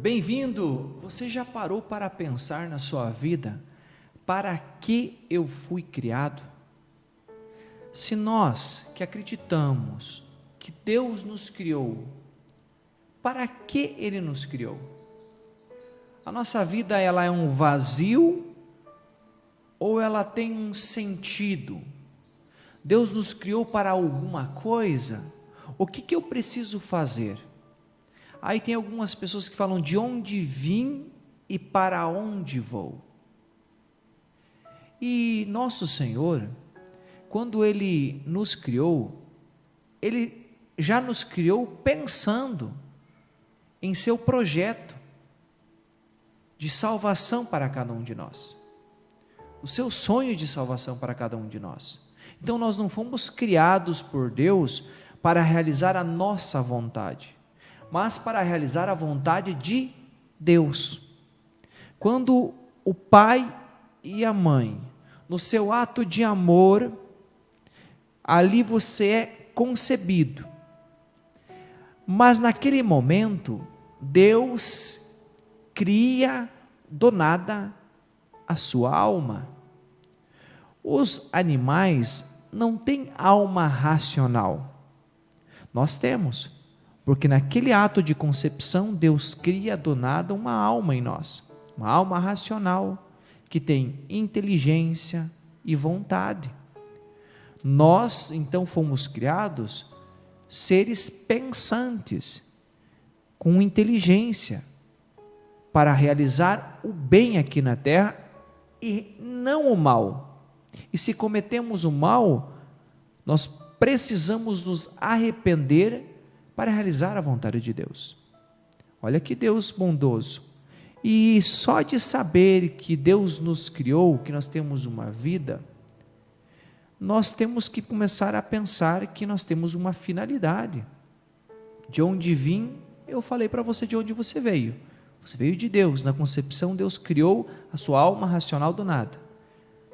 Bem-vindo! Você já parou para pensar na sua vida? Para que eu fui criado? Se nós que acreditamos que Deus nos criou, para que Ele nos criou? A nossa vida ela é um vazio ou ela tem um sentido? Deus nos criou para alguma coisa? O que eu preciso fazer? Aí tem algumas pessoas que falam de onde vim e para onde vou. E nosso Senhor, quando Ele nos criou, Ele já nos criou pensando em seu projeto de salvação para cada um de nós. O seu sonho de salvação para cada um de nós. Então nós não fomos criados por Deus para realizar a nossa vontade, mas para realizar a vontade de Deus. Quando o pai e a mãe, no seu ato de amor, ali você é concebido, mas naquele momento, Deus cria do nada a sua alma. Os animais não têm alma racional, nós temos. Porque naquele ato de concepção, Deus cria do nada uma alma em nós, uma alma racional, que tem inteligência e vontade. Nós, então, fomos criados seres pensantes, com inteligência, para realizar o bem aqui na terra e não o mal. E se cometemos o mal, nós precisamos nos arrepender para realizar a vontade de Deus. Olha que Deus bondoso. E só de saber que Deus nos criou, que nós temos uma vida, nós temos que começar a pensar que nós temos uma finalidade. De onde vim, eu falei para você de onde você veio. Você veio de Deus, na concepção Deus criou a sua alma racional do nada.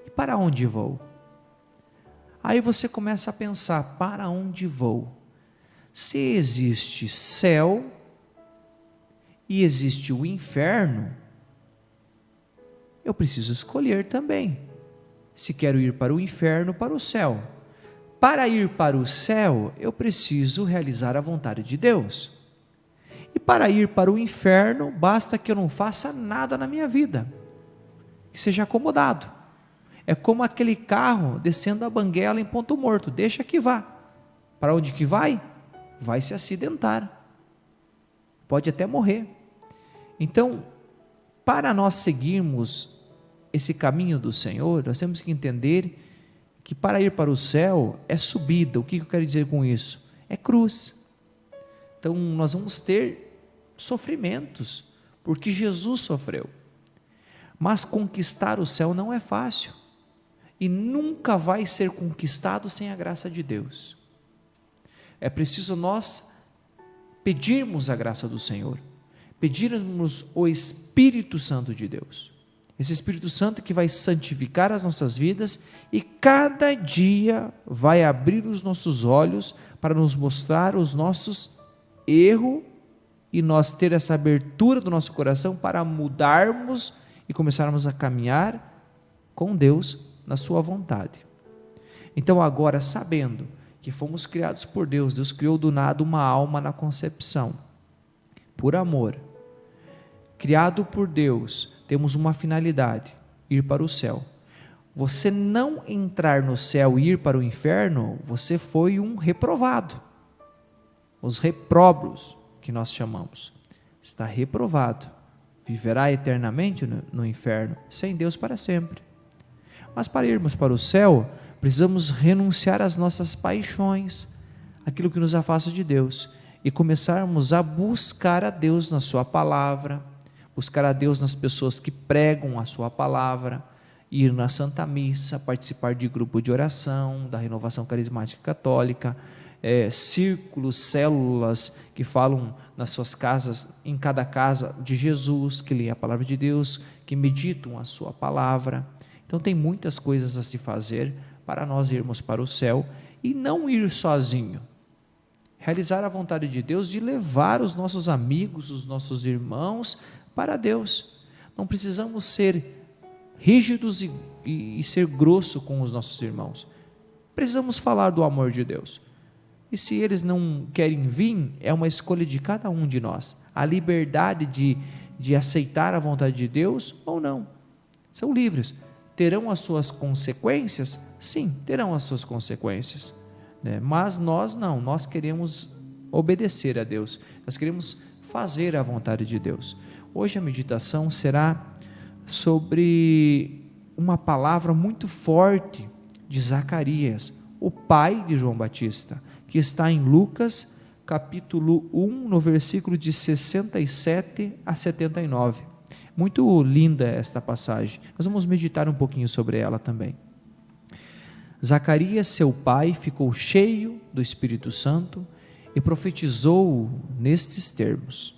E para onde vou? Aí você começa a pensar, para onde vou? Se existe céu e existe o inferno, eu preciso escolher também, se quero ir para o inferno ou para o céu. Para ir para o céu, eu preciso realizar a vontade de Deus. E para ir para o inferno, basta que eu não faça nada na minha vida, que seja acomodado. É como aquele carro descendo a banguela em ponto morto, deixa que vá. Para onde que vai? Vai se acidentar, pode até morrer. Então, para nós seguirmos esse caminho do Senhor, nós temos que entender que para ir para o céu é subida. O que eu quero dizer com isso? É cruz. Então nós vamos ter sofrimentos, porque Jesus sofreu. Mas conquistar o céu não é fácil, e nunca vai ser conquistado sem a graça de Deus. É preciso nós pedirmos a graça do Senhor, pedirmos o Espírito Santo de Deus, esse Espírito Santo que vai santificar as nossas vidas e cada dia vai abrir os nossos olhos para nos mostrar os nossos erros e nós ter essa abertura do nosso coração para mudarmos e começarmos a caminhar com Deus na sua vontade. Então agora, sabendo que fomos criados por Deus, Deus criou do nada uma alma na concepção, por amor, criado por Deus, temos uma finalidade, ir para o céu. Você não entrar no céu e ir para o inferno, você foi um reprovado, os repróbios que nós chamamos, está reprovado, viverá eternamente no inferno, sem Deus para sempre. Mas para irmos para o céu, precisamos renunciar às nossas paixões, aquilo que nos afasta de Deus, e começarmos a buscar a Deus na sua palavra, buscar a Deus nas pessoas que pregam a sua palavra, ir na Santa Missa, participar de grupo de oração, da Renovação Carismática Católica, círculos, células que falam nas suas casas, em cada casa de Jesus, que leem a palavra de Deus, que meditam a sua palavra. Então tem muitas coisas a se fazer para nós irmos para o céu e não ir sozinho. realizar a vontade de Deus, de levar os nossos amigos, os nossos irmãos para Deus. Não precisamos ser rígidos e ser grosso com os nossos irmãos. Precisamos falar do amor de Deus. E se eles não querem vir, é uma escolha de cada um de nós. A liberdade de aceitar a vontade de Deus ou não. São livres. Terão as suas consequências? Sim, terão as suas consequências. Mas nós não, nós queremos obedecer a Deus. Nós queremos fazer a vontade de Deus. Hoje a meditação será sobre uma palavra muito forte de Zacarias, o pai de João Batista, que está em Lucas capítulo 1, no versículo de 67 a 79. Muito linda esta passagem. Nós vamos meditar um pouquinho sobre ela também. Zacarias, seu pai, ficou cheio do Espírito Santo e profetizou nestes termos: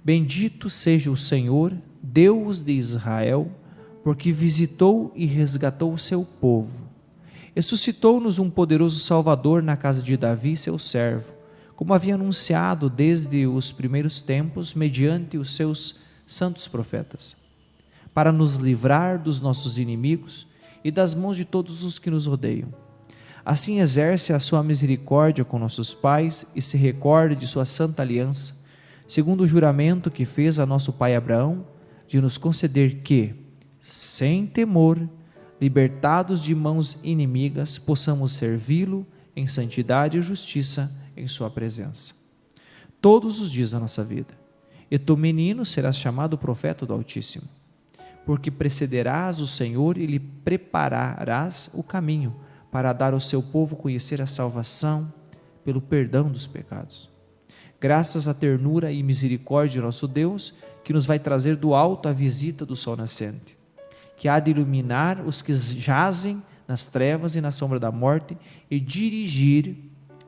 Bendito seja o Senhor, Deus de Israel, porque visitou e resgatou o seu povo, e suscitou-nos um poderoso Salvador na casa de Davi, seu servo, como havia anunciado desde os primeiros tempos, mediante os seus santos profetas, para nos livrar dos nossos inimigos e das mãos de todos os que nos odeiam. Assim exerce a sua misericórdia com nossos pais e se recorda de sua santa aliança, segundo o juramento que fez a nosso pai Abraão, de nos conceder que, sem temor, libertados de mãos inimigas, possamos servi-lo em santidade e justiça em sua presença, todos os dias da nossa vida. E tu, menino, serás chamado profeta do Altíssimo, porque precederás o Senhor e lhe prepararás o caminho, para dar ao seu povo conhecer a salvação pelo perdão dos pecados. Graças à ternura e misericórdia de nosso Deus, que nos vai trazer do alto a visita do sol nascente, que há de iluminar os que jazem nas trevas e na sombra da morte e dirigir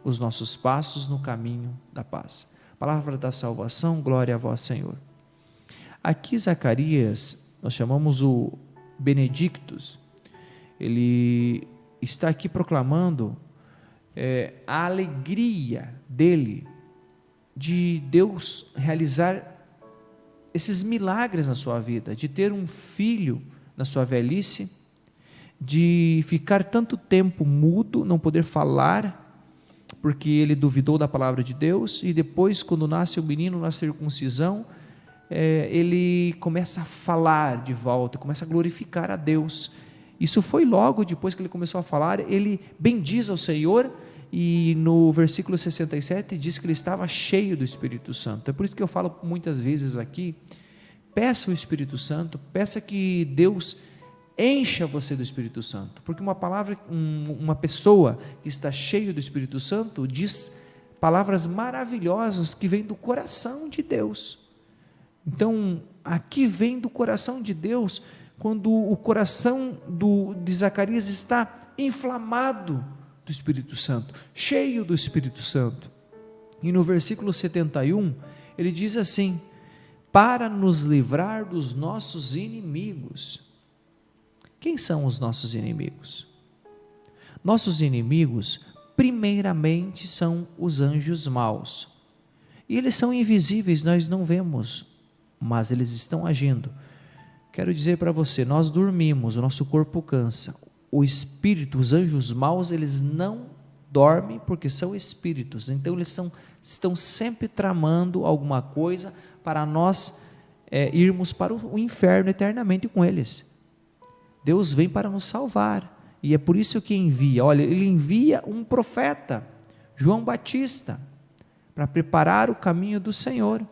os nossos passos no caminho da paz. Palavra da salvação, glória a vós, Senhor. Aqui Zacarias, nós chamamos o Benedictus, ele está aqui proclamando a alegria dele, de Deus realizar esses milagres na sua vida, de ter um filho na sua velhice, de ficar tanto tempo mudo, não poder falar, porque ele duvidou da palavra de Deus, e depois, quando nasce o menino na circuncisão, ele começa a falar de volta, começa a glorificar a Deus. Isso foi logo depois que ele começou a falar, ele bendiz ao Senhor, e no versículo 67 diz que ele estava cheio do Espírito Santo. É por isso que eu falo muitas vezes aqui, peça o Espírito Santo, peça que Deus encha você do Espírito Santo, porque uma pessoa que está cheia do Espírito Santo diz palavras maravilhosas que vêm do coração de Deus. Então, aqui vem do coração de Deus, quando o coração de Zacarias está inflamado do Espírito Santo, cheio do Espírito Santo. E no versículo 71, ele diz assim: para nos livrar dos nossos inimigos. Quem são os nossos inimigos? Nossos inimigos, primeiramente, são os anjos maus. E eles são invisíveis, nós não vemos, mas eles estão agindo. Quero dizer para você, nós dormimos, o nosso corpo cansa. O espírito, os anjos maus, eles não dormem porque são espíritos. Então eles estão sempre tramando alguma coisa para nós irmos para o inferno eternamente com eles. Deus vem para nos salvar, e é por isso que envia, ele envia um profeta, João Batista, para preparar o caminho do Senhor,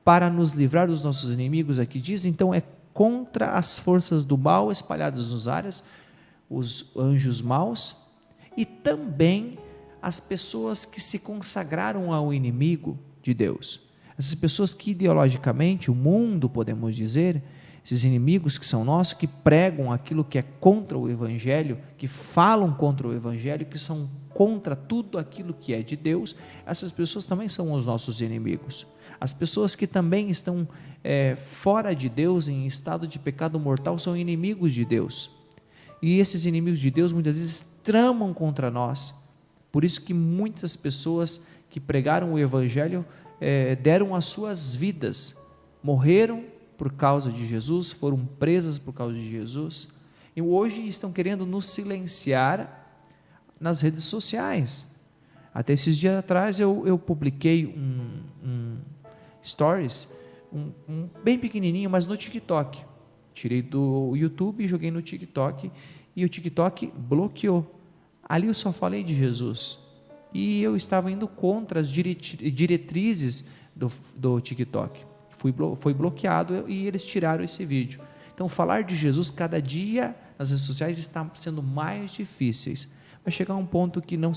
para nos livrar dos nossos inimigos. Aqui diz, então, é contra as forças do mal espalhadas nos ares, os anjos maus, e também as pessoas que se consagraram ao inimigo de Deus, essas pessoas que ideologicamente, o mundo, podemos dizer, esses inimigos que são nossos, que pregam aquilo que é contra o Evangelho, que falam contra o Evangelho, que são contra tudo aquilo que é de Deus, essas pessoas também são os nossos inimigos. As pessoas que também estão fora de Deus, em estado de pecado mortal, são inimigos de Deus. E esses inimigos de Deus muitas vezes tramam contra nós, Por isso que muitas pessoas que pregaram o Evangelho deram as suas vidas, morreram por causa de Jesus, foram presas por causa de Jesus, e hoje estão querendo nos silenciar nas redes sociais. Até esses dias atrás eu publiquei um stories, bem pequenininho, mas no TikTok. Tirei do YouTube e joguei no TikTok, e o TikTok bloqueou. Ali eu só falei de Jesus, e eu estava indo contra as diretrizes do TikTok. Foi bloqueado e eles tiraram esse vídeo. Então, falar de Jesus cada dia nas redes sociais está sendo mais difíceis. Vai chegar um ponto que não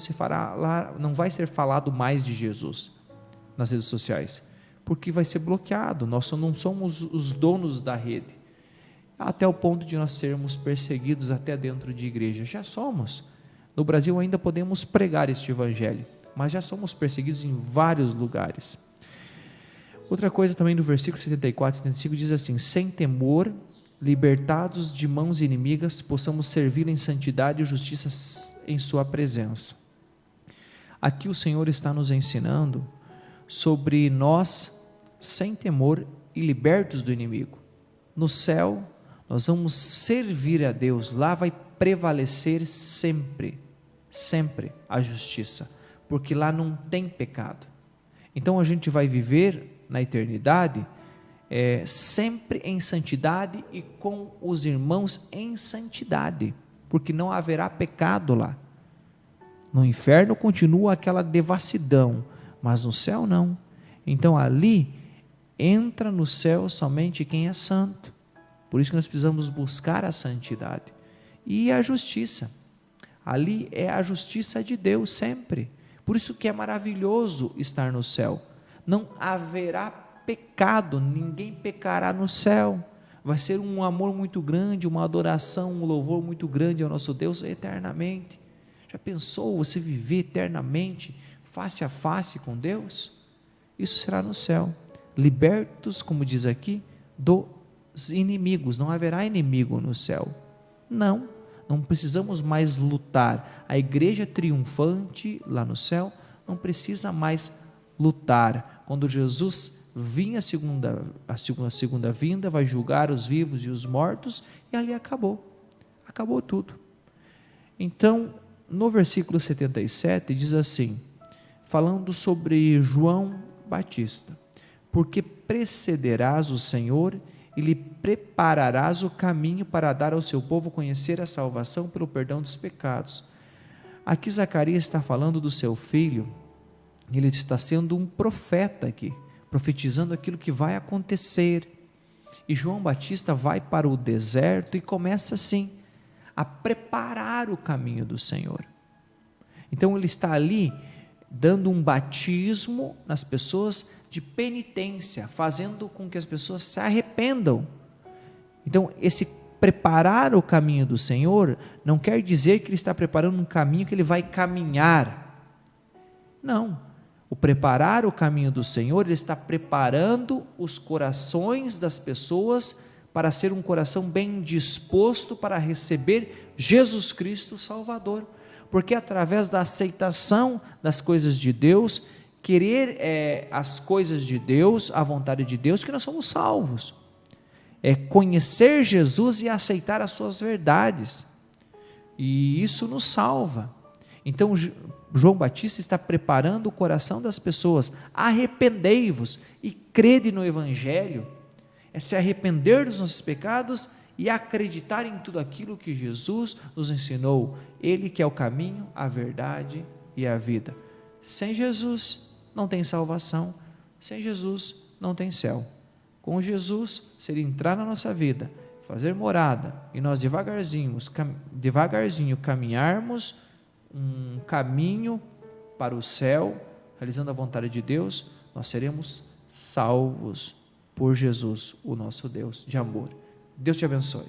vai ser falado mais de Jesus nas redes sociais, porque vai ser bloqueado. Nós não somos os donos da rede, até o ponto de nós sermos perseguidos até dentro de igreja. Já somos. No Brasil ainda podemos pregar este evangelho, mas já somos perseguidos em vários lugares. Outra coisa também no versículo 74 e 75 diz assim: sem temor, libertados de mãos inimigas, possamos servir em santidade e justiça em sua presença. Aqui o Senhor está nos ensinando sobre nós, sem temor e libertos do inimigo. No céu, nós vamos servir a Deus, lá vai prevalecer sempre, sempre a justiça, porque lá não tem pecado. Então a gente vai viver na eternidade sempre em santidade e com os irmãos em santidade, porque não haverá pecado lá. No inferno continua aquela devassidão, mas no céu não. Então ali entra no céu somente quem é santo. Por isso que nós precisamos buscar a santidade e a justiça. Ali é a justiça de Deus sempre. Por isso que é maravilhoso estar no céu. Não haverá pecado, ninguém pecará no céu. Vai ser um amor muito grande, uma adoração, um louvor muito grande ao nosso Deus eternamente. Já pensou você viver eternamente face a face com Deus? Isso será no céu. Libertos, como diz aqui, dos inimigos. Não haverá inimigo no céu. Não precisamos mais lutar. A igreja triunfante lá no céu não precisa mais lutar. Quando Jesus vir a segunda vinda, vai julgar os vivos e os mortos, e ali acabou tudo. Então, no versículo 77 diz assim, falando sobre João Batista: porque precederás o Senhor e lhe prepararás o caminho para dar ao seu povo conhecer a salvação pelo perdão dos pecados. Aqui Zacarias está falando do seu filho. Ele está sendo um profeta aqui, profetizando aquilo que vai acontecer. E João Batista vai para o deserto e começa assim, a preparar o caminho do Senhor. Então ele está ali, dando um batismo nas pessoas de penitência, fazendo com que as pessoas se arrependam. Então esse preparar o caminho do Senhor, não quer dizer que ele está preparando um caminho que ele vai caminhar. Não. O preparar o caminho do Senhor, ele está preparando os corações das pessoas para ser um coração bem disposto para receber Jesus Cristo Salvador, porque através da aceitação das coisas de Deus, querer as coisas de Deus, a vontade de Deus, que nós somos salvos. É conhecer Jesus e aceitar as suas verdades, e isso nos salva. Então João Batista está preparando o coração das pessoas: arrependei-vos e crede no Evangelho. É se arrepender dos nossos pecados e acreditar em tudo aquilo que Jesus nos ensinou. Ele que é o caminho, a verdade e a vida. Sem Jesus não tem salvação, sem Jesus não tem céu. Com Jesus, se Ele entrar na nossa vida, fazer morada, e nós devagarzinho caminharmos um caminho para o céu, realizando a vontade de Deus, nós seremos salvos por Jesus, o nosso Deus de amor. Deus te abençoe.